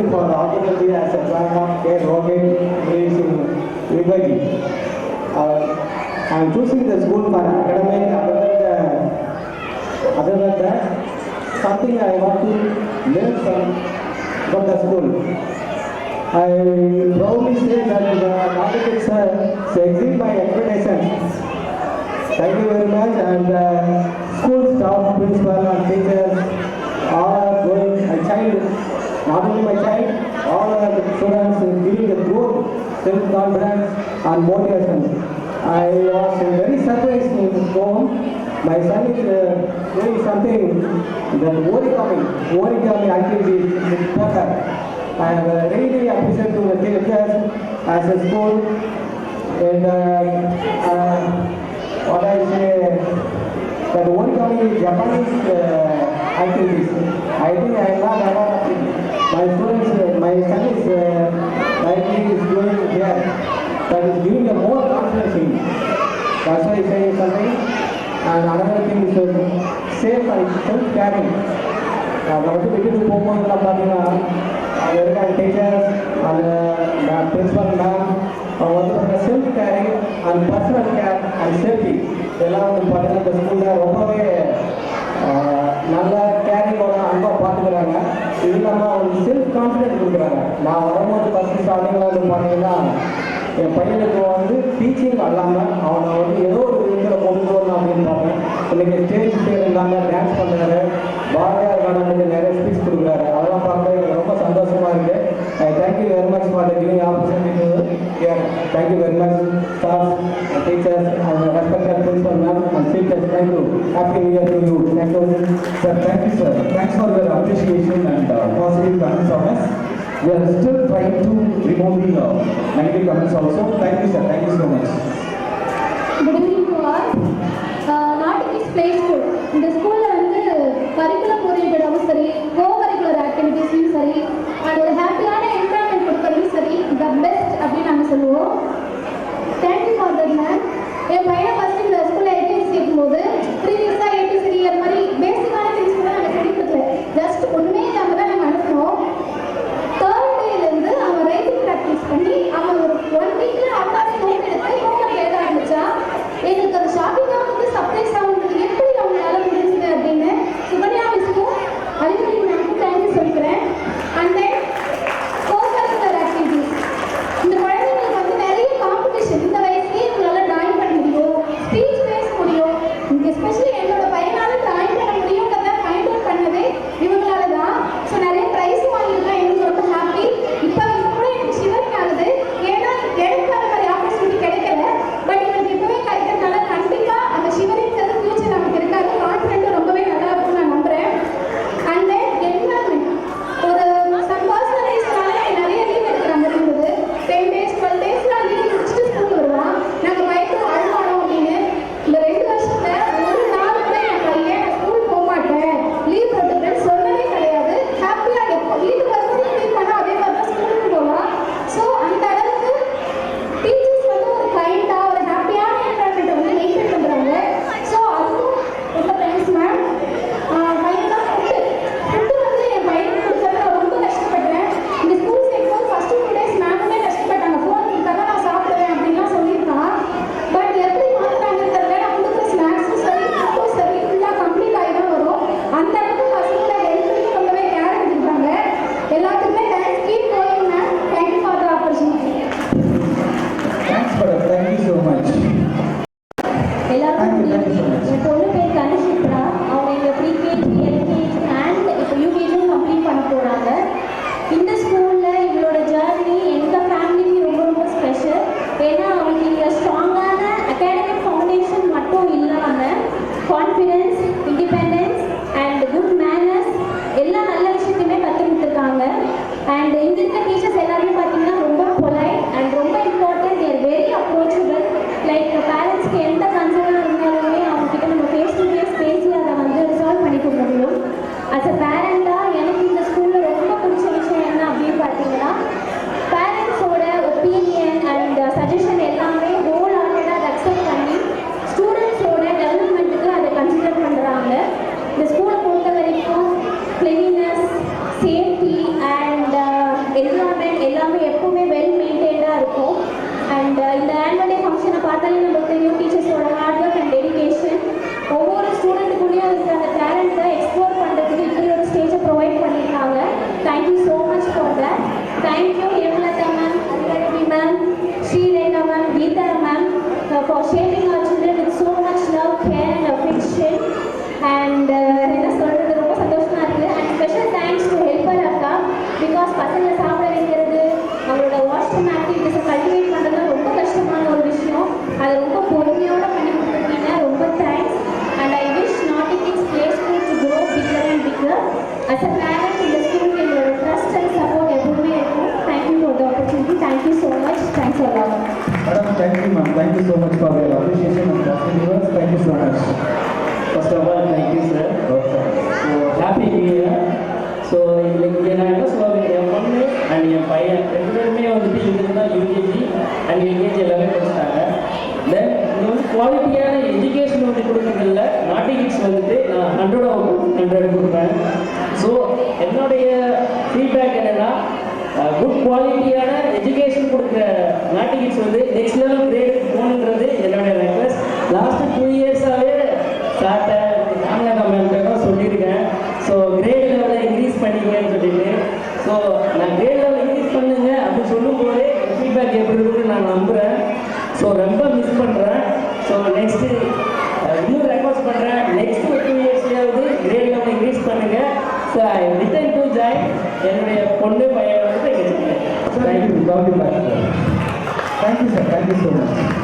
you for the opportunity as a fan of K. Rohit English University. I am choosing the school for academic. Other than that, something I want to learn from the school. I proudly say that the architects exceed my expectations. Thank you very much, and school staff, principal and teachers all are going a child, not only my child, all the students giving the growth, self-confidence and motivation. I was very surprised in home. My son is doing something that origami activities with paper. I really appreciate to the teachers as a school, and what I say, that origami is Japanese activities. I think I am not aware of it. My students, my son is likely is doing here. That is giving a more confidence in. That's why I say something. And another thing is safe and self-caring. நமக்கு வீட்டுக்கு போகும்போதெல்லாம் பார்த்தீங்கன்னா அங்கே இருக்க teachers அந்த principal ma'am அவங்க வந்து self carrying and personal care and safety இதெல்லாம் வந்து பார்த்தீங்கன்னா இந்த ஸ்கூலில் ரொம்பவே நல்லா கேரிங்கோட அன்பாக பார்த்துக்கிறாங்க. இது இல்லாமல் அவங்க செல்ஃப் கான்ஃபிடென்ஸ் கொடுக்குறாங்க. நான் வரும்போது ஃபஸ்ட்டு ஸ்டார்டிங்கில் வந்து பார்த்தீங்கன்னா என் பையனுக்கு வந்து டீச்சிங் அல்லாமல் அவனை வந்து ஏதோ ஒரு விதத்தில் கொண்டு வரணும் அப்படின்னு பார்த்தேன். இன்றைக்கி ஸ்டேஜ் பேர் இல்லாமல் டான்ஸ் பண்ணுறாரு, பாரதியார் கார்டனுக்கு நிறைய ஸ்பீச் கொடுக்குறாரு. அதெல்லாம் பார்க்க எனக்கு ரொம்ப சந்தோஷமாக இருக்குது. Thank you very much for the giving opportunity. Thank you very much staff, teachers and respected principal ma'am and teachers. Thank you. Happy new year to you. Thank you sir. Thank you sir. Thanks for your appreciation and positive comments on us. We are still trying to remove the negative comments also. Thank you sir. Thank you so much. Good evening to all. Nauticus Play School. இந்த ஸ்கூல்ல வந்து curriculum ஓரியன்டடாகவும் சரி, கோ curricular ஆக்டிவிட்டீஸும் சரி, and ஒரு ஹாப்பியான environment கொடுக்கறதும் சரி, the best அப்படின்னு நாங்கள் சொல்லுவோம். Thank you for that ma'am. என் பையனை ஃபர்ஸ்ட் இந்த ஸ்கூலில் ஏடிஎஸ் சேர்க்கும்போது ப்ரீவியஸாக ஏடிசிடி அது மாதிரி பேசிக்கான திங்ஸ் கூட நாங்கள் சொல்லி கொடுக்கல. ஜஸ்ட் ஒன்றுமே இல்லாமல் தான் நாங்கள் அனுப்பினோம். அவன் ரைட்டிங் ப்ராக்டிஸ் பண்ணி அவன் ஒரு 1 வீக்ல அப்பாவே நோட் எடுத்து ஹோம்ஒர்க் எழுத ஆரம்பிச்சான். எங்களுக்கு அது ஷாக்கிங்காக வந்து சர்ப்ரைஸாக இருந்தது. எப்படி அவங்களால முடிஞ்சது அப்படின்னு சுகன்யா மிஸ் பார்த்தாலே நமக்கு தெரியும் டீச்சர்ஸோட ஹார்ட் ஒர்க் அண்ட் டெடிகேஷன். ஒவ்வொரு ஸ்டூடெண்ட்டுக்குள்ளேயும் இருக்கிற அந்த டேலண்ட்டை எக்ஸ்ப்ளோர் பண்ணுறதுக்கு இப்படி ஒரு ஸ்டேஜை ப்ரொவைட் பண்ணியிருக்காங்க. Thank you so much for that. Thank you Hemalatha ma'am, Arilakshmi ma'am, Sreerekha ma'am, Geetha ma'am for shaping our children with so much love, care and affection. And என்ன சொல்கிறது, ரொம்ப சந்தோஷமாக இருக்குது. And special thanks to helper அக்கா, பிகாஸ் பசங்களை சாப்பிட வைக்கிறது, அவங்களோட வாஷ்ரூம் ஆக்டிவிட்டிஸை கல்டிவேட் பண்ணுறது ரொம்ப கஷ்டமான ஒரு விஷயம். அதை ரொம்ப பொறுமையோடு பண்ணி கொடுத்துருக்கீங்க. ரொம்ப thanks. And I wish naughty kids play school to grow bigger and bigger. As a parent இந்த ஸ்கூலுக்கு எங்களோட ட்ரஸ்ட் அண்ட் சப்போர்ட் எப்பவுமே இருக்கும். Thank you for the opportunity. Thank you so much. Thanks for love. Madam, thank you ma'am. Thank you so much for your appreciation and kind words. Thank you so much. First of all, thank you, sir. Okay. So, happy New Year. So இங்கே நான் என்ன சொல்லுவேன், என் பொண்ணு and என் பையன் ரெண்டு பேருமே வந்துட்டு இங்கே தான் யூகேஜி அண்ட் எல்கேஜி எல்லாமே படிச்சிட்டாங்க. தென் இங்கே வந்து குவாலிட்டியான எஜுகேஷன் வந்து கொடுக்குறதில்ல. நாட்டி கிட்ஸ் வந்துட்டு நான் 100 கொடுப்பேன். ஸோ என்னுடைய ஃபீட்பேக் என்னென்னா, குட் குவாலிட்டியான எஜுகேஷன் கொடுக்குற நாட்டி கிட்ஸ் வந்து நெக்ஸ்ட் லெவல் கிரேடுக்கு போகணுன்றது என்னுடைய ரெக்வஸ்ட். லாஸ்ட்டு 2 இயர்ஸாகவே சார்ட்ட ராமநாதா மேம்கிட்ட சொல்லியிருக்கேன். ஸோ கிரேட் லெவலை இன்க்ரீஸ் பண்ணிக்கன்னு சொல்லிட்டு, ஸோ நான் கிரேட் லெவல் இன்க்ரீஸ் பண்ணுங்க அப்படின்னு சொல்லும்போதே ஃபீட்பேக் எப்படி இருக்குன்னு நான் நம்புகிறேன். ஸோ ரொம்ப மிஸ் பண்ணுறேன். ஸோ நெக்ஸ்ட்டு இன்னும் ரெக்வஸ்ட் பண்ணுறேன், நெக்ஸ்ட் 2 இயர்ஸ்லேயாவது கிரேட் லெவல் இன்க்ரீஸ் பண்ணுங்கள். So I written to join என்னுடைய பொண்ணு பையன் வந்து Thank you. Thank you sir. Thank you so much.